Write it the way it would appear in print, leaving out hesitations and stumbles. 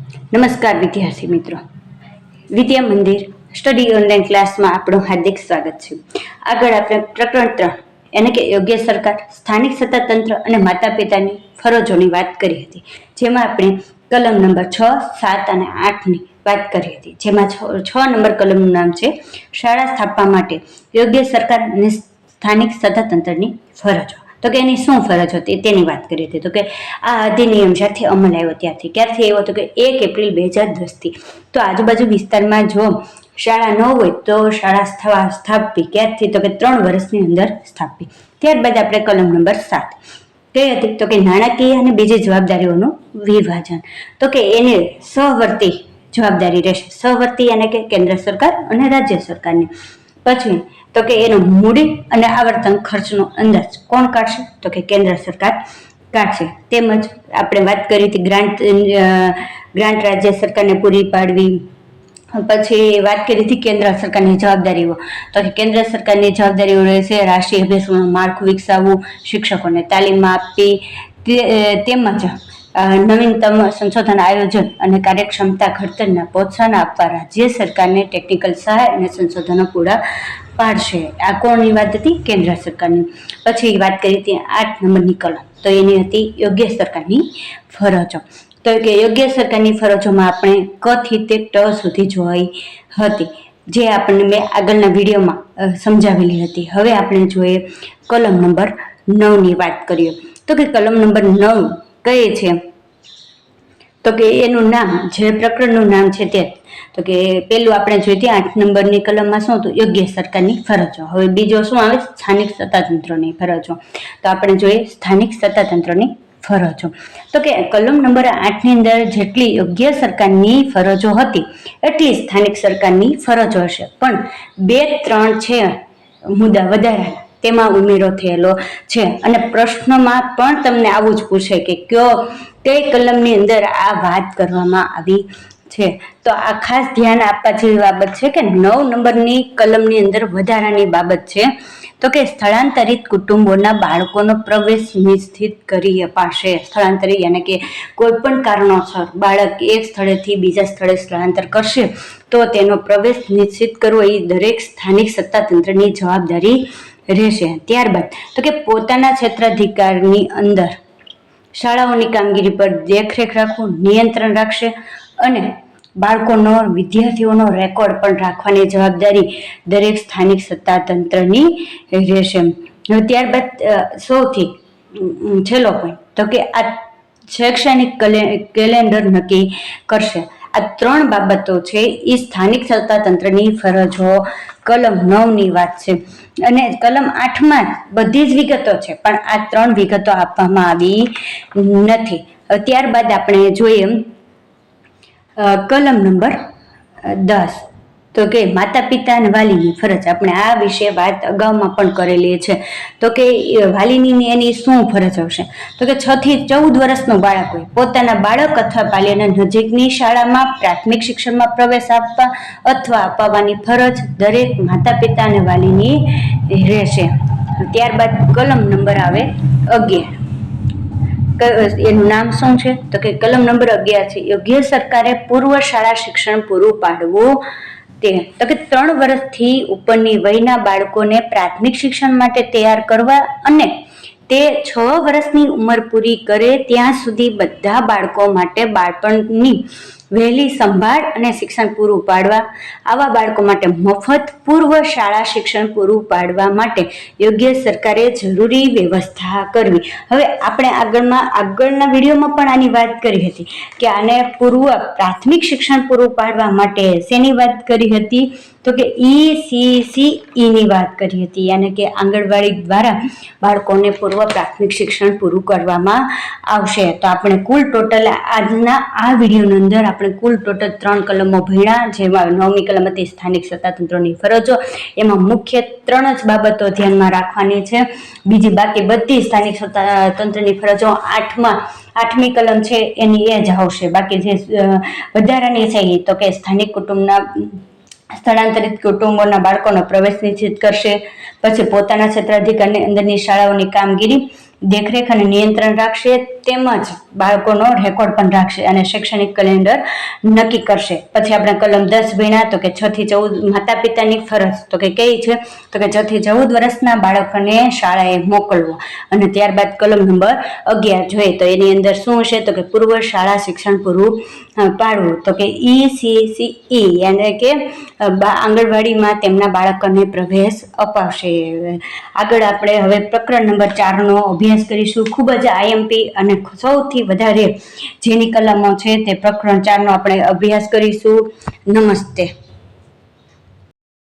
નમસ્કાર વિદ્યાર્થી મિત્રો, વિદ્યા મંદિર સ્ટડી ઓનલાઈન ક્લાસમાં આપણું હાર્દિક સ્વાગત છે. આગળ આપણે પ્રકરણ 3 એટલે કે યોગ્ય સરકાર, સ્થાનિક સત્તાતંત્ર અને માતા પિતાની ફરજોની વાત કરી હતી. જેમાં આપણે કલમ નંબર 6, 7 અને 8ની વાત કરી હતી. જેમાં 6 નંબર કલમનું નામ છે શાળા સ્થાપવા માટે યોગ્ય સરકાર અને સ્થાનિક સત્તાતંત્રની ફરજો. તો કે એની શું ફરજ હતી તેની વાત કરી હતી. તો કે આ અધિનિયમ જ્યારથી અમલ આવ્યો ક્યારથી આવ્યો હતો કે 1 એપ્રિલ 2010થી. તો આજુબાજુ વિસ્તારમાં જો શાળા ન હોય તો શાળા સ્થાપવી ક્યારથી? તો કે 3 વર્ષની અંદર સ્થાપવી. ત્યારબાદ આપણે કલમ નંબર 7 કઈ હતી? તો કે નાણાકીય અને બીજી જવાબદારીઓનું વિભાજન. તો કે એને સહવર્તી જવાબદારી રહેશે. સહવર્તી એટલે કે કેન્દ્ર સરકાર અને રાજ્ય સરકારની. પછી તો કે એનો મૂડી અને આવર્તન ખર્ચનો અંદાજ કોણ કાઢશે? તો કે કેન્દ્ર સરકાર કાઢશે. તેમજ આપણે વાત કરી હતી ગ્રાન્ટ રાજ્ય સરકારને પૂરી પાડવી. પછી વાત કરી હતી કેન્દ્ર સરકારની જવાબદારીઓ. તો કે કેન્દ્ર સરકારની જવાબદારીઓ રહેશે રાષ્ટ્રીય અભ્યાસક્રમનું માળખું વિકસાવવું, શિક્ષકોને તાલીમ આપવી, તેમજ નવીનતમ સંશોધન આયોજન અને કાર્યક્ષમતા ઘડતરના પ્રોત્સાહન આપવા રાજ્ય સરકારને ટેકનિકલ સહાય અને સંશોધનો પૂરા પાડશે. આ કોની વાત હતી? કેન્દ્ર સરકારની. પછી વાત કરી હતી 8 નંબરની કલમ. તો એની હતી યોગ્ય સરકારની ફરજો. તો કે યોગ્ય સરકારની ફરજોમાં આપણે ક થી તે ટ સુધી જોઈ હતી, જે આપણને મેં આગળના વિડીયોમાં સમજાવેલી હતી. હવે આપણે જોઈએ કલમ નંબર 9ની વાત કરીએ. તો કે કલમ નંબર 9 કઈ છે? તો કે એનું નામ, જે પ્રકરણનું નામ છે તે. તો કે પેલું આપણે જોઈએ 8 નંબરની કલમમાં શું હતું? યોગ્ય સરકારની ફરજો. હવે બીજો શું આવે? સ્થાનિક સત્તાતંત્રની ફરજો. તો આપણે જોઈએ સ્થાનિક સત્તાતંત્રની ફરજો. તો કે કલમ નંબર 8ની અંદર જેટલી યોગ્ય સરકારની ફરજો હતી એટલી સ્થાનિક સરકારની ફરજો હશે, પણ 2-3 છે મુદ્દા વધારા તેમાં ઉમેરો થયેલો છે. અને પ્રશ્નમાં પણ તમને આવું જ પૂછે કે કઈ કલમની અંદર આ વાત કરવામાં આવી છે. તો આ ખાસ ધ્યાન આપવા જેવી બાબત છે કે 9 નંબરની કલમની અંદર વધારાની બાબત છે. તો કે સ્થળાંતરિત કુટુંબોના બાળકોનો પ્રવેશ નિશ્ચિત કરી અપાશે. સ્થળાંતરિત એટલે કે કોઈ પણ કારણોસર બાળક એક સ્થળેથી બીજા સ્થળે સ્થળાંતર કરશે તો તેનો પ્રવેશ નિશ્ચિત કરવો એ દરેક સ્થાનિક સત્તાતંત્રની જવાબદારી રહેશે. ત્યારબાદ તો કે પોતાના ક્ષેત્રાધિકારની અંદર શાળાઓની કામગીરી પર દેખરેખ રાખવું, નિયંત્રણ રાખશે અને બાળકોનો, વિદ્યાર્થીઓનો રેકોર્ડ પણ રાખવાની જવાબદારી દરેક સ્થાનિક સત્તાતંત્રની રહેશે. ત્યારબાદ સૌથી છેલ્લો પોઈન્ટ તો કે આ શૈક્ષણિક કેલેન્ડર નક્કી કરશે. આ 3 બાબતો છે એ સ્થાનિક સત્તાતંત્રની ફરજો કલમ 9ની વાત છે. અને કલમ 8માં બધી જ વિગતો છે, પણ આ 3 વિગતો આપવામાં આવી નથી. ત્યારબાદ આપણે જોઈએ કલમ નંબર 10. તો કે માતા પિતા અને વાલીની ફરજ. આપણે આ વિશે વાત અગાઉમાં પણ કરેલી છે. તો કે વાલીની એની શું ફરજ હશે? તો કે 6 થી 14 વર્ષનું બાળક હોય, પોતાના બાળક અથવા બાલ્યના નજીકની શાળામાં પ્રાથમિક શિક્ષણમાં પ્રવેશ આપવા અથવા અપાવવાની ફરજ દરેક માતા પિતા અને વાલીની રહેશે. ત્યારબાદ કલમ નંબર આવે 11. એનું નામ શું છે? તો કે કલમ નંબર 11 છે યોગ્ય સરકારે પૂર્વ શાળા શિક્ષણ પૂરું પાડવું. તો કે 3 વર્ષથી ઉપરની વયના બાળકોને પ્રાથમિક શિક્ષણ માટે તૈયાર કરવા અને તે 6 વર્ષની ઉંમર પૂરી કરે ત્યાં સુધી બધા બાળકો માટે બાળપણની વહેલી સંભાળ અને શિક્ષણ પૂરું પાડવા. આવા બાળકો માટે મફત પૂર્વ શાળા શિક્ષણ પૂરું પાડવા માટે યોગ્ય સરકારે જરૂરી વ્યવસ્થા કરવી. હવે આપણે આગળના વિડીયોમાં પણ આની વાત કરી હતી કે આને પૂર્વ પ્રાથમિક શિક્ષણ પૂરું પાડવા માટે શેની વાત કરી હતી? તો કે ECCEની વાત કરી હતી. યાને કે આંગણવાડી દ્વારા બાળકોને પૂર્વ પ્રાથમિક શિક્ષણ પૂરું કરવામાં આવશે. તો આપણે કુલ ટોટલ આજના આ વિડીયોની અંદર આપણે કુલ ટોટલ 3 કલમો ભણ્યા, જેમાં 9મી કલમ હતી સ્થાનિક સત્તાતંત્રની ફરજો. એમાં મુખ્ય 3 જ બાબતો ધ્યાનમાં રાખવાની છે. બીજી બાકી બધી સ્થાનિક સત્તાતંત્રની ફરજો 8મી કલમ છે એની એ જ આવશે. બાકી જે વધારાની છે એ તો કે સ્થાનિક સ્થળાંતરિત કુટુંબોના બાળકોનો પ્રવેશ નિશ્ચિત કરશે. પછી પોતાના ક્ષેત્રાધિકારની અંદરની શાળાઓની કામગીરી દેખરેખ અને નિયંત્રણ રાખશે, તેમજ બાળકોનો રેકોર્ડ પણ રાખશે અને શૈક્ષણિક કેલેન્ડર નક્કી કરશે. પછી આપણે કલમ 10 ભણ્યા તો કે 6 થી 14 માતા પિતાની ફરજ તો કે કઈ છે તો કે 6 થી 14 વર્ષના બાળકોને શાળાએ મોકલવો. અને ત્યારબાદ કલમ નંબર 11 જોઈએ તો એની અંદર શું હશે તો કે પૂર્વ શાળા શિક્ષણ પૂરું પાડવું. તો કે ECCE એટલે કે આંગણવાડીમાં તેમના બાળકોને પ્રવેશ અપાવશે. આગળ આપણે હવે પ્રકરણ નંબર 4 નો અભ્યાસ કરીશું. ખૂબ જ IMP અને સૌથી વધારે જેની કલમો છે તે પ્રકરણ 4 નો આપણે અભ્યાસ કરીશું. નમસ્તે.